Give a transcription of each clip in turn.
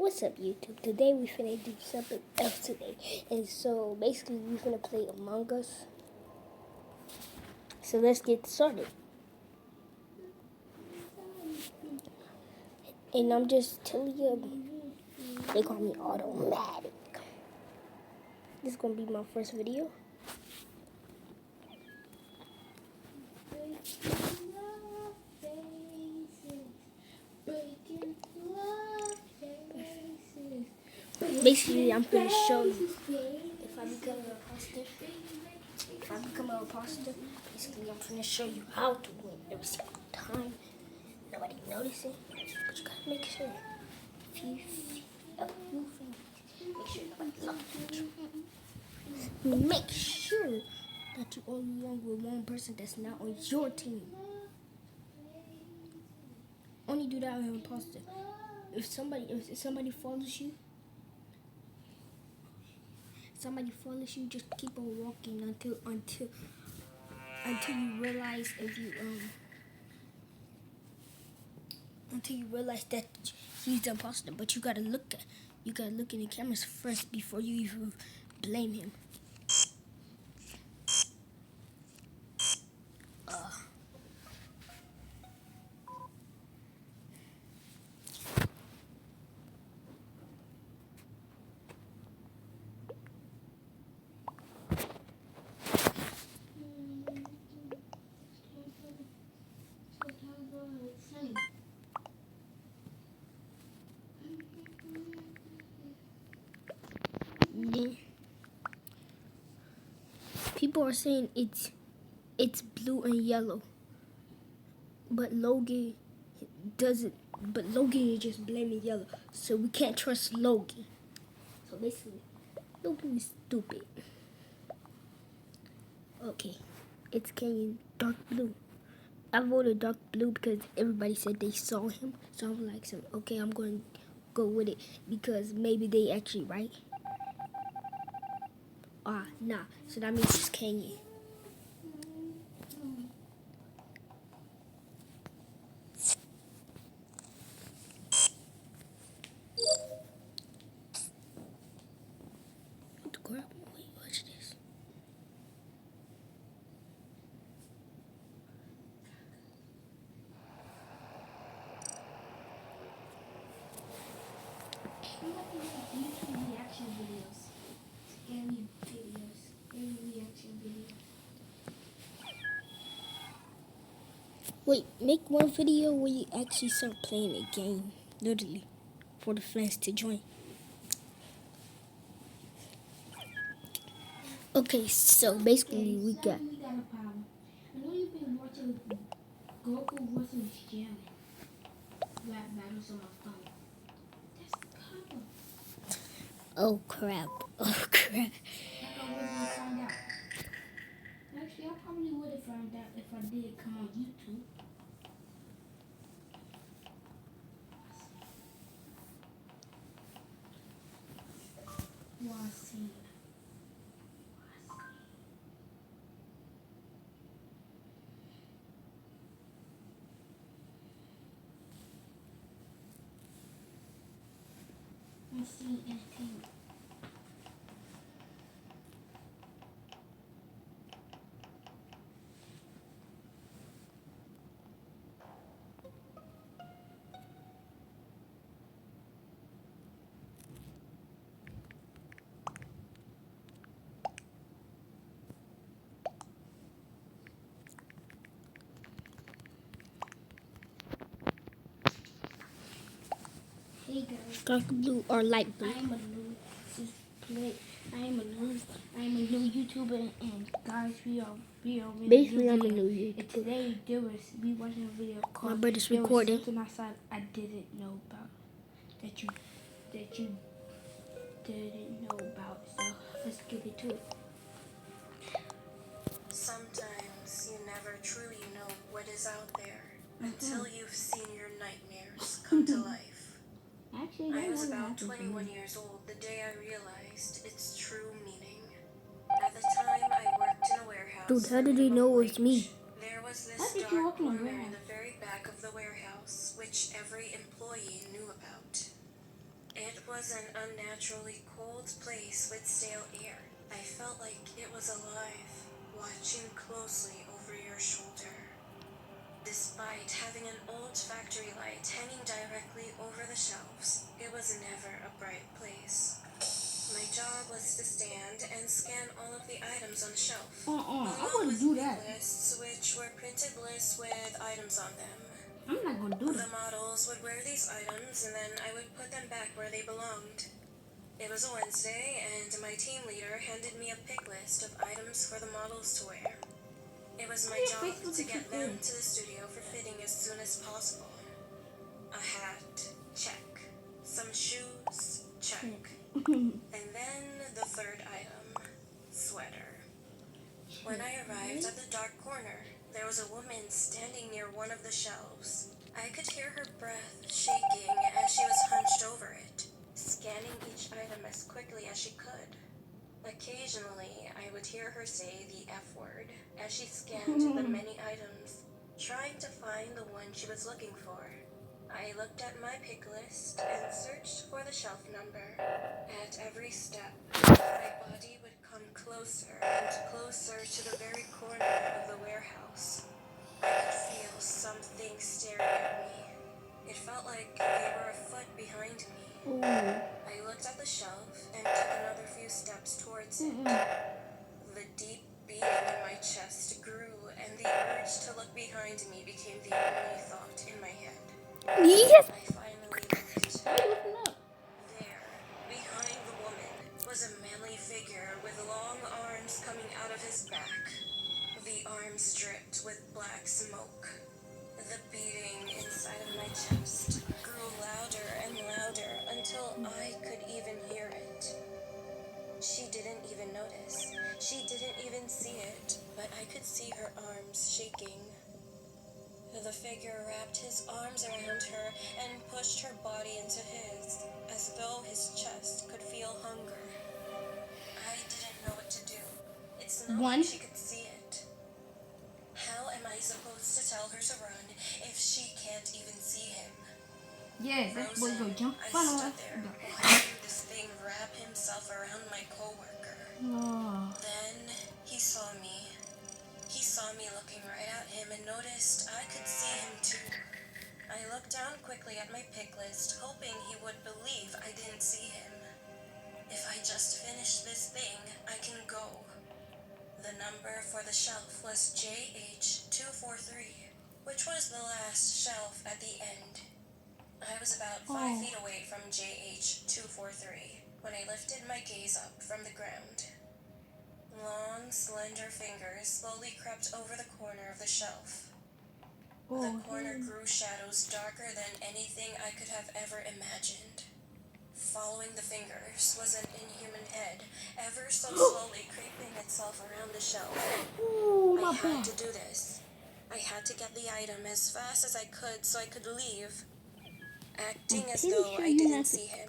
What's up, YouTube? Today we finna do something else today. And so basically we finna play Among Us. So let's get started. And I'm just telling you, they call me automatic. This is gonna be my first video. Basically, I'm gonna show you if I become an imposter. If I become an imposter, basically I'm gonna show you how to win every single time. Nobody noticing, but you gotta make sure. If you make sure nobody looks at you. Make sure that you only wrong with one person that's not on your team. Only do that with an imposter. If somebody follows you, just keep on walking until you realize until you realize that he's the imposter. But you gotta look in the cameras first before you even blame him. People are saying it's blue and yellow, but Logan doesn't. But Logan is just blaming yellow, so we can't trust Logan. So basically, Logan is stupid. Okay, it's Kenyon dark blue. I voted dark blue because everybody said they saw him, so I'm like, okay, I'm going to go with it because maybe they actually right. Nah. So that means it's Kenyon. What the crap? Wait, watch this. YouTube reaction videos. Scary reaction videos. Wait, make one video where you actually start playing a game, literally, for the friends to join. Okay, so basically we got. We got a problem. I know you've been watching Goku versus Jamming rap battles on my phone. That's the problem. Oh crap! Like I wouldn't find out. Actually, I probably would have found out if I did come on YouTube. See. Entertainment. Hey guys. Dark blue or light blue? I am a new YouTuber, and guys, we are Basically, I'm a new YouTuber. And today we watching a video called. My brother's recording. There was something I didn't know about that you didn't know about. So let's get into it. Sometimes you never truly know what is out there until you've seen your nightmares come to life. Actually, I was about 21 years old the day I realized its true meaning. At the time, I worked in a warehouse. Dude, how did he know it was me? There was this dark corner in the very back of the warehouse, which every employee knew about. It was an unnaturally cold place with stale air. I felt like it was alive, watching closely over your shoulder. Despite having an old factory light hanging directly over the shelves, it was never a bright place. My job was to stand and scan all of the items on the shelf. I wouldn't do that. Lists, which were printed lists with items on them. I'm not gonna do The that. models would wear these items, and then I would put them back where they belonged. It was a Wednesday, and my team leader handed me a pick list of items for the models to wear. It was my job to get them to the studio for fitting as soon as possible. A hat, check. Some shoes, check. And then the third item, sweater. When I arrived at the dark corner, there was a woman standing near one of the shelves. I could hear her breath shaking as she was hunched over it, scanning each item as quickly as she could. Occasionally, I would hear her say the F word as she scanned the many items, trying to find the one she was looking for. I looked at my pick list and searched for the shelf number. At every step, my body would come closer and closer to the very corner of the warehouse. I could feel something staring at me. It felt like they were a foot behind me. I looked at the shelf and took another few steps towards it. The deep beating in my chest grew, and the urge to look behind me became the only thought in my head. Yes. I finally looked. There, behind the woman, was a manly figure with long arms coming out of his back. The arms dripped with black smoke. The beating inside of my chest grew louder and louder until I could even hear it. She didn't even notice. She didn't even see it, but I could see her arms shaking. The figure wrapped his arms around her and pushed her body into his, as though his chest could feel hunger. I didn't know what to do. It's not like she could see it. How am I supposed to tell her to run if she can't even see him? Yeah, that boy go jump I fun on stood there, watching this thing wrap himself around my coworker. Then he saw me. He saw me looking right at him and noticed I could see him too. I looked down quickly at my pick list, hoping he would believe I didn't see him. If I just finish this thing, I can go. The number for the shelf was JH243, which was the last shelf at the end. I was about 5 feet away from JH243 when I lifted my gaze up from the ground. Long, slender fingers slowly crept over the corner of the shelf. The corner grew shadows darker than anything I could have ever imagined. Following the fingers was an inhuman head, ever so slowly creeping itself around the shelf. I had to do this. I had to get the item as fast as I could so I could leave. Acting as though I didn't see him,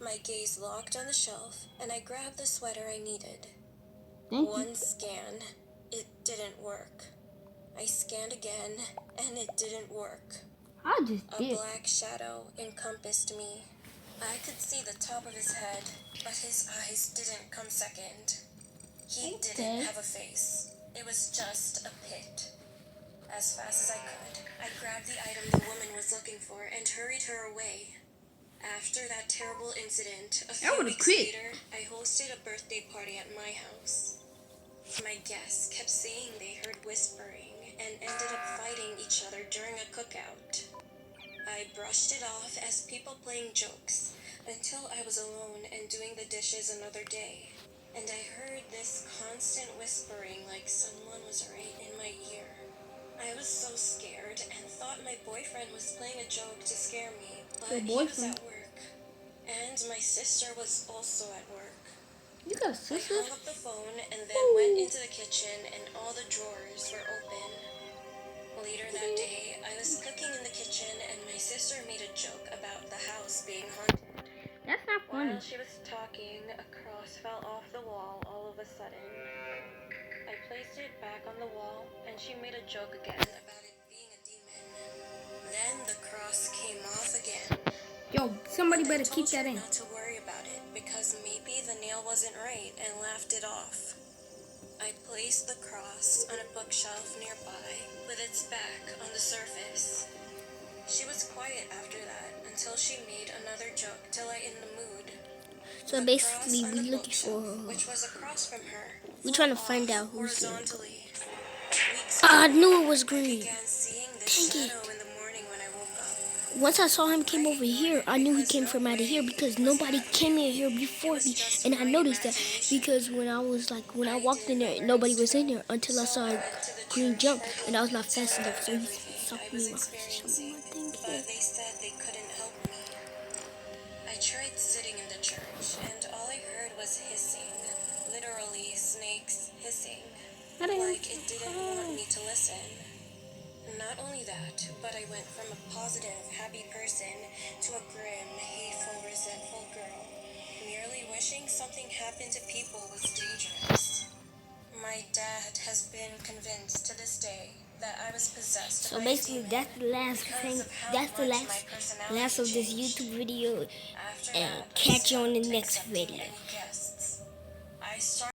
my gaze locked on the shelf, and I grabbed the sweater I needed. One scan, it didn't work. I scanned again, and it didn't work. A black shadow encompassed me. I could see the top of his head, but his eyes didn't come second. He didn't have a face. It was just a pit. As fast as I could, I grabbed the item the woman was looking for and hurried her away. After that terrible incident, a few weeks later, I hosted a birthday party at my house. My guests kept saying they heard whispering and ended up fighting each other during a cookout. I brushed it off as people playing jokes until I was alone and doing the dishes another day, and I heard this constant whispering like someone was right in my ear. I was so scared and thought my boyfriend was playing a joke to scare me, but he was at work, and my sister was also at work. You got a sister? I hung up the phone and then went into the kitchen and all the drawers were open. Later that day, I was cooking in the kitchen and my sister made a joke about the house being haunted. That's not funny. While she was talking, a cross fell off the wall all of a sudden. I placed it back on the wall and she made a joke again about it being a demon. Then the cross came off again. Yo, somebody And I better keep told that her in. not to worry about it because maybe the nail wasn't right and laughed it off. I placed the cross on a bookshelf nearby with its back on the surface. She was quiet after that until she made another joke to lighten the mood. So The basically, cross on we the looking for. bookshelf, which was across from her, We flew trying to off find out who's the. horizontally. Weeks I later, knew it was I green. began seeing this Dang it. shadow in the morning when I woke up. Once I saw him came I over ignored here, it I knew he because came no from out of here way because it was nobody happening. came in here It before was me, just and I my noticed that imagination. because when I walked in didn't know there, where nobody else to was in go, there until I so saw I a went to the green church jump, for the and I was week not to fast tell enough, them so he everything saw I was me. experiencing, but they said they couldn't help me. I tried sitting in the church, and all I heard was hissing, literally snakes hissing, like it didn't want me to listen. Not only that, but I went from a positive, happy person to a grim, hateful, resentful girl. Merely wishing something happened to people was dangerous. My dad has been convinced to this day that I was possessed So by a basically, demon that's the last because thing. of how That's the much my last personality of this changed. YouTube video, After and that, I catch you on the stopped next accepting video. any guests. I started